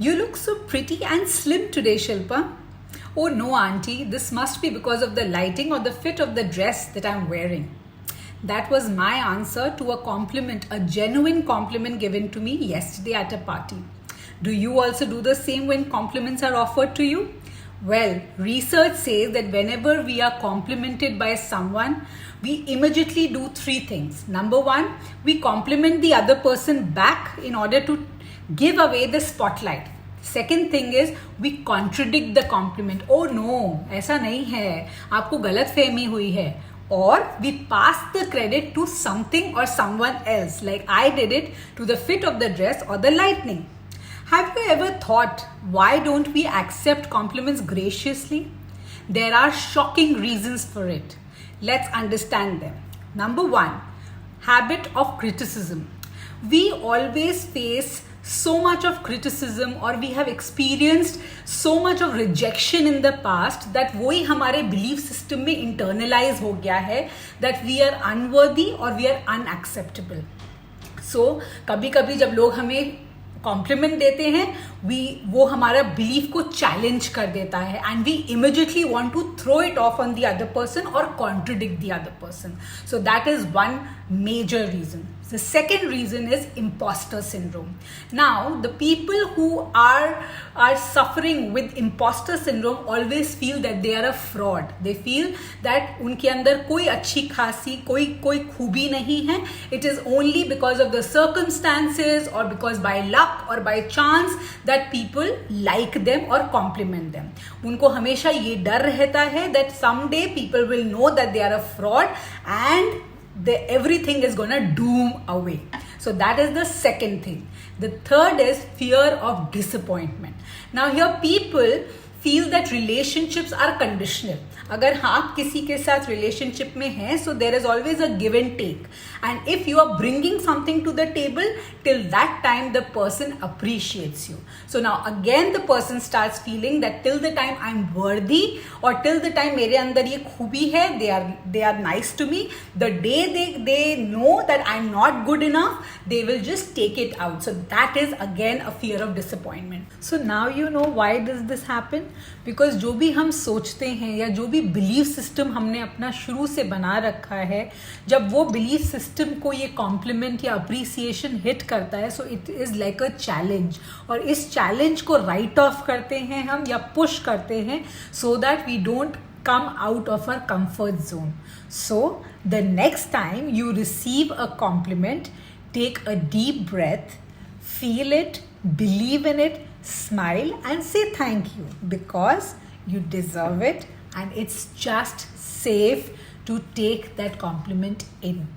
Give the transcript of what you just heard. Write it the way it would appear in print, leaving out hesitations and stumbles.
You look so pretty and slim today, Shilpa. Oh no, auntie, this must be because of the lighting or the fit of the dress that I'm wearing. That was my answer to a compliment, a genuine compliment given to me yesterday at a party. Do you also do the same when compliments are offered to you? Well, research says that whenever we are complimented by someone, we immediately do three things. Number one, we compliment the other person back in order to give away the spotlight. Second thing is we contradict the compliment. Oh no, ऐसा नहीं है, आपको गलतफहमी हुई है. Or we pass the credit to something or someone else, like I did it to the fit of the dress or the lightning. Have you ever thought, why don't we accept compliments graciously? There are shocking reasons for it. Let's understand them. Number one, habit of criticism. We always face so much of criticism or we have experienced so much of rejection in the past that वही हमारे belief system में internalize हो गया है that we are unworthy or we are unacceptable. So कभी कभी जब लोग हमें कॉम्प्लीमेंट देते हैं वो हमारा बिलीफ को चैलेंज कर देता है and we immediately want to throw it off on the other person और contradict the other person. So that is one major reason. The second reason is imposter syndrome. Now, the people who are suffering with imposter syndrome always feel that they are a fraud. They feel that उनके अंदर कोई अच्छी खासी कोई खूबी नहीं है. It is only because of the circumstances or because by luck or by chance that people like them or compliment them. उनको हमेशा ये डर रहता है that someday people will know that they are a fraud and everything is gonna doom away. So that is the second thing. The third is fear of disappointment. Now here people feel that relationships are conditional. अगर आप किसी के साथ relationship में हैं, so there is always a give and take. And if you are bringing something to the table, till that time the person appreciates you. So now again the person starts feeling that till the time I'm worthy or till the time मेरे अंदर ये खूबी है, they are nice to me. The day they know that I'm not good enough, they will just take it out. So that is again a fear of disappointment. So now you know why does this happen? Because जो भी हम सोचते हैं या जो भी belief system हमने अपना शुरू से बना रखा है, जब वो बिलीफ सिस्टम को ये कॉम्प्लीमेंट या अप्रिसिएशन हिट करता है, so it is like a challenge. और इस चैलेंज को राइट ऑफ करते हैं हम या पुश करते हैं so that we don't come out of our comfort zone. So the next time you receive a compliment, take a deep breath, feel it, believe in it, smile and say thank you because you deserve it and it's just safe to take that compliment in.